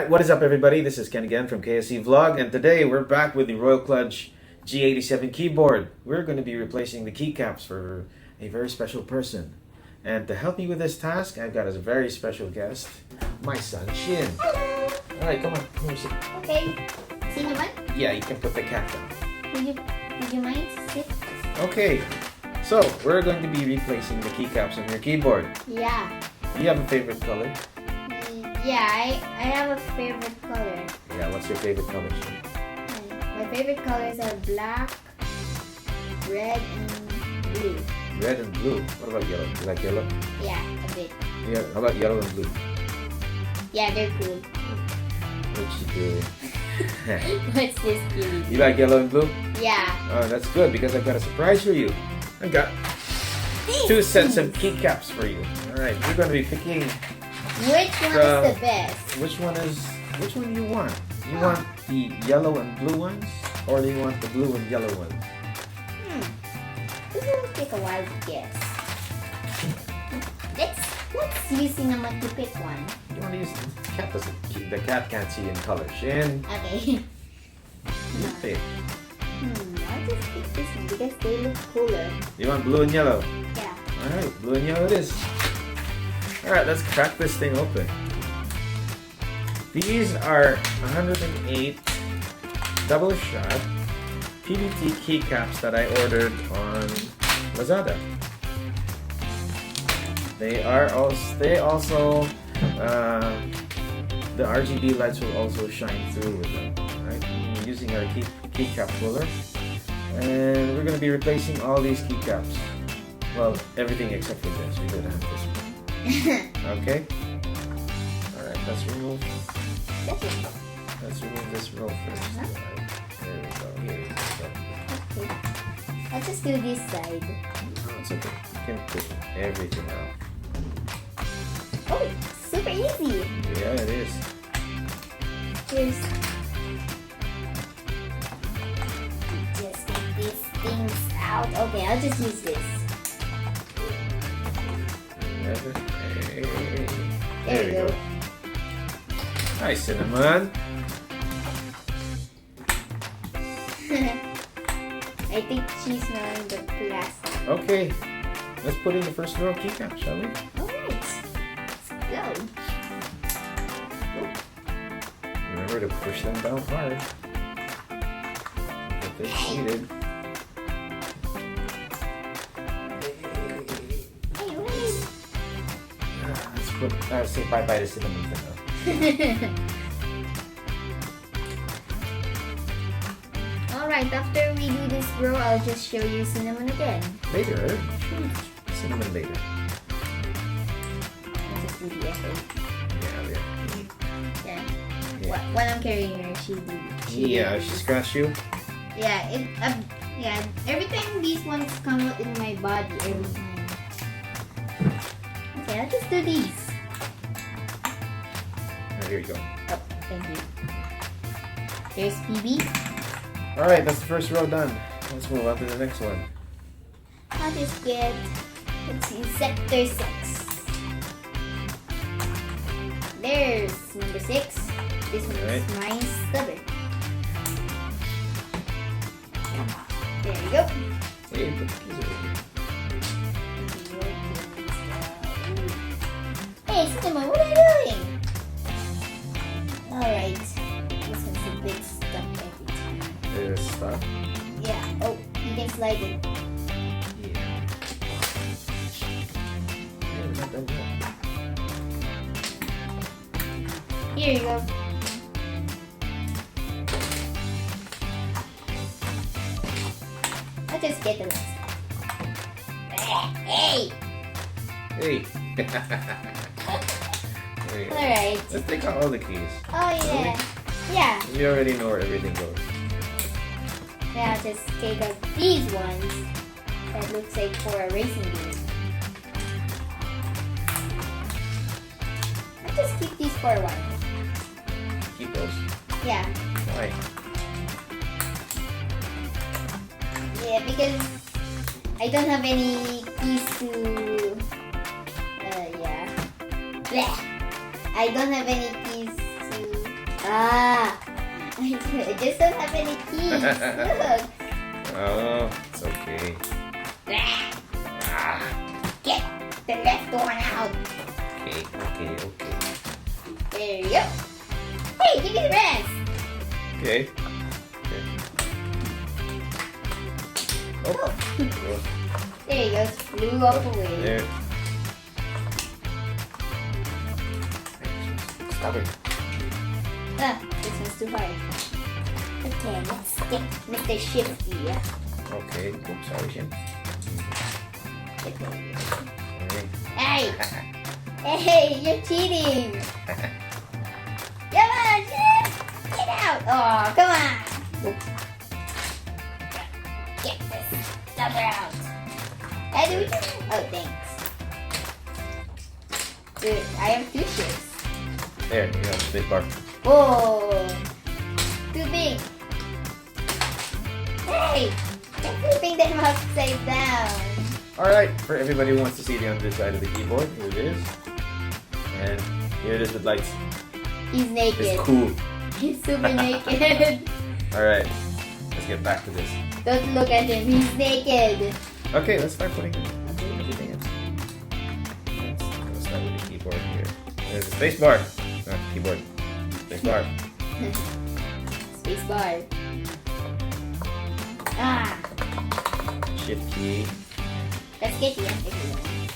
Alright, what is up everybody? This is Ken again from KSCV Vlog, and today we're back with the Royal Clutch G87 keyboard. We're going to be replacing the keycaps for a very special person. And to help me with this task, I've got a very special guest, my son Shin. Hello. Alright, come on. Come sit. Okay. Sino man? Yeah, you can put the cat down. Would you mind sit? Okay, so we're going to be replacing the keycaps on your keyboard. Yeah. Do you have a favorite color? Yeah, I have a favorite color. Yeah, what's your favorite color, Shin? My favorite colors are black, red, and blue. Red and blue. What about yellow? You like yellow? Yeah, a bit. Yeah, how about yellow and blue? Yeah, they're cool. What you doing? What's this doing? You like yellow and blue? Yeah. Oh, that's good because I've got a surprise for you. I've got two sets of keycaps for you. Alright, we're going to be picking Which one is the best? which one you want? You want the yellow and blue ones, or do you want the blue and yellow ones? This will take a while to guess. Let's use cinnamon to pick one. You want to use the cat doesn't. The cat can't see in color. Shin, Okay. you pick. I'll just pick this one because they look cooler. You want blue and yellow? Yeah. Alright, blue and yellow it is. Alright, let's crack this thing open. These are 108 double shot PBT keycaps that I ordered on Lazada. They also the RGB lights will also shine through with them. Right? We're using our keycap puller, and we're going to be replacing all these keycaps. Well, everything except for this. We don't have this one. Okay. All right. Let's remove this row first. Right. There we go. Here we go. Okay. I'll just do this side. No, it's okay. You can put everything out. Oh, super easy. Yeah, it is. Here's just get these things out. Okay, I'll just use this. There we go. Hi, Cinnamon. I think she's smelling the plastic. Okay, let's put in the first row of keycaps, shall we? Alright, let's go. Remember to push them down hard. Get this seated. Hey, wait. Let's put, say bye-bye to Cinnamon for now. Alright, after we do this row, I'll just show you cinnamon again. Later. Cinnamon later. I'll just do the effort. Yeah. Yeah. When I'm carrying her, She scratched you? Yeah, yeah. Every time these ones come out in my body, every time. Okay, I'll just do these. Oh, here you go. Oh, thank you. There's PB. Alright, that's the first row done. Let's move on to the next one. I'll just get, let's see, sector 6. There's number 6. This one is my stubber. There you go. Hey, put the keys over Hey, Cinnamon, what are you doing? Alright. This one's a bit stuck every time. here. There's stuff. Yeah. Oh, you can slide it. Yeah. Yeah, we're not done yet. Here you go. I'll just get the rest. Hey! Hey. There you go. Alright. Let's take out all the keys. Oh yeah. Yeah. We already know where everything goes. Now I'll just take out these ones. That looks like for a racing game. I'll just keep these for a while. Keep those. Yeah. Why? Yeah, because I don't have any keys to yeah. Blech. I don't have any keys to Ah, I just don't have any keys. Look. Oh, it's okay. Ah. Get the left one out. Okay. There you go. Hey, give me the rest. Okay. Oh. There you go. It flew up away. There. Stop it. This one's too hard. Okay, let's get Mr. Shifty. Okay. Oops, sorry, Shin. Hey! Hey, you're cheating! Come on, Shin! Get out! Oh, come on! Get this stubber out! How do we do that? Oh, thanks. Dude, I have 2 shifts. There, you go, space bar. Whoa! Too big! Hey! You're flipping them upside down! Alright, for everybody who wants to see the underside of the keyboard, here it is. And here it is with lights. He's naked. It's cool. He's super naked. Alright, let's get back to this. Don't look at him, he's naked. Okay, let's start putting everything in. Let's start with the keyboard here. There's the space bar. Not keyboard. Space bar. Space bar. Ah! Shift key. Let's get the enter key.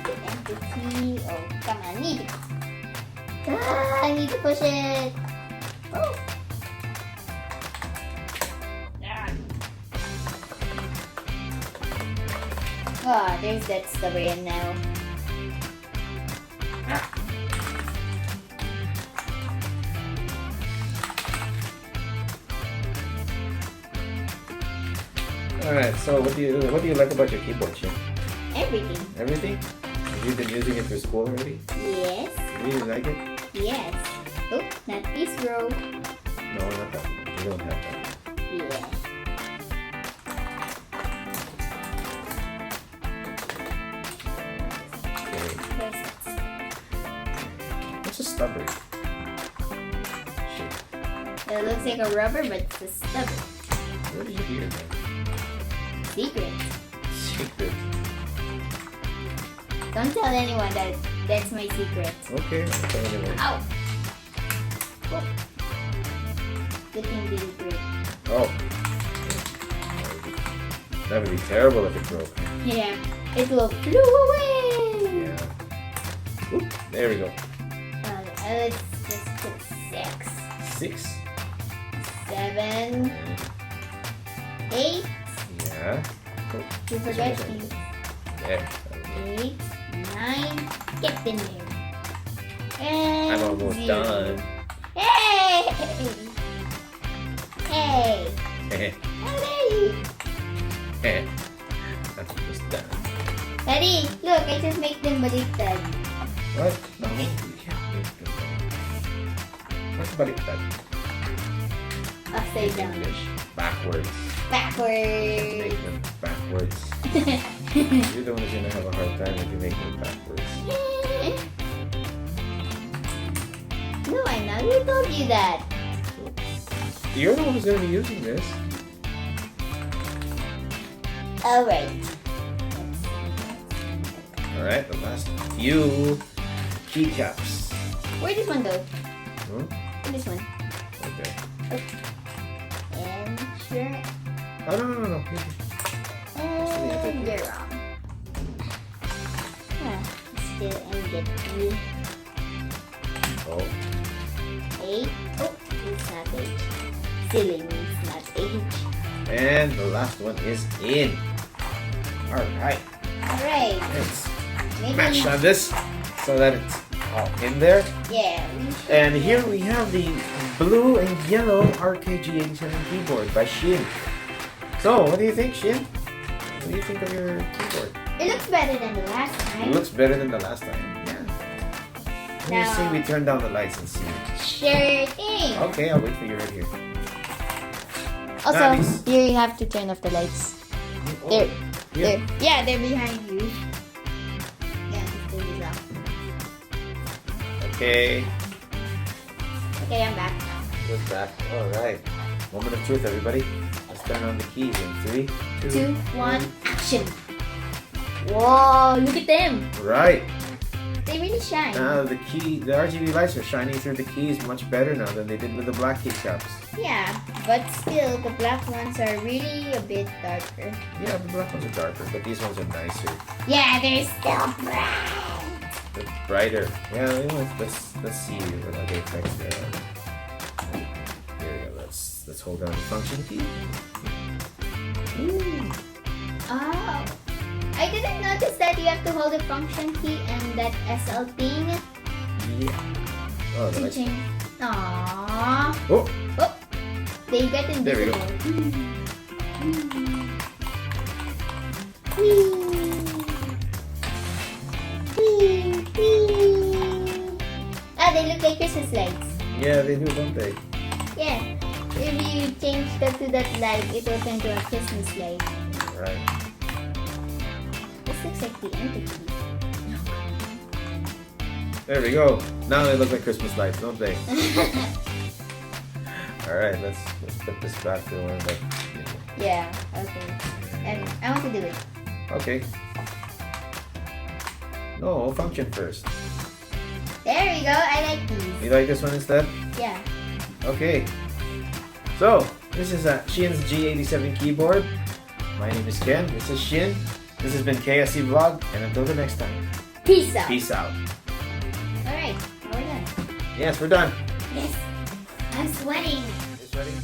The enter key. Oh, come on, need it. Ah, I need to push it. Oh. Ah, there's that stubber in now. Alright, so what do you like about your keyboard, Shin? Everything. Everything? Have you been using it for school already? Yes. You really like it? Yes. Oh, not this row. No, not that one. You don't have that. Yeah. Okay. Where's that? What's a stubber? Shit. It looks like a rubber, but it's a stubber. Where did you hear that? Secret. Secret. Don't tell anyone that that's my secret. Okay, I'll tell you anyway. Ow! Oh. Good thing didn't break. Oh. That would be terrible if it broke. Yeah. It will flew away! Yeah. Oop, there we go. Let's just put 6. 6. 7. 8. Yeah. Oh, You forgot these. there. 8. 9. Get in there. And I'm almost 0. done. Hey! Hey! Heh, Hey! I'm almost done. Daddy, look, I just make them baliktad. What? No, you can't make them. What's baliktad? Upside down. English. Backwards. Backwards. Make them backwards. You're the one who's gonna have a hard time if you make them backwards. No, I'm not. Who told you that? You're the one who's gonna be using this. Alright. Alright, the last few keycaps. Where'd this one go? Hmm? Where'd this one? Okay. And sure. Oh, no. And you're wrong. Still and get 3. Oh. 8. Oh, it's not 8. Silly means not 8. And the last one is in. Alright. Alright. Let's Maybe. match on this so that it's all in there. Yeah. We should. And here we have the blue and yellow RKG87 keyboard by Shin. So, what do you think, Shin? What do you think of your keyboard? It looks better than the last It time. looks better than the last time. Yeah. Let me Now- see, we turn down the lights and see. Sure thing. Okay, I'll wait for you right here. Also, Nice. here you have to turn off the lights. Oh, There. here. There. Yeah, they're behind you. Yeah, just turn these off. Okay. Okay, I'm back. We're back. Alright. Moment of truth, everybody. Let's turn on the keys in 3, 2, 1, action! Whoa, look at them! Right. They really shine. Now the RGB lights are shining through the keys much better now than they did with the black keycaps. Yeah, but still, the black ones are really a bit darker. Yeah, the black ones are darker, but these ones are nicer. Yeah, they're still bright. They're brighter. Yeah, you know, let's see what other effects there are. Here we go. Let's hold down the function key. Ooh. Oh, I didn't notice that you have to hold the function key and that SL thing Yeah. Oh, the to lights. change. Aww. Oh. Oh, they get invisible. There we go. Whee. Whee. Whee. Ah, they look like Christmas lights. Yeah, they do, don't they? Yeah. If you change that to that light, it will turn to a Christmas light. Right. This looks like the entity. There we go. Now they look like Christmas lights, don't they? Alright, let's put this back to one that. Yeah, okay. And I want to do it. Okay. No, function first. There we go, I like these. You like this one instead? Yeah. Okay. So, this is a Shin's G87 keyboard. My name is Ken. This is Shin. This has been KSC Vlog, and until the next time. Peace out. Peace out. Alright, now we're done. Yes, we're done. Yes. I'm sweating. You sweating?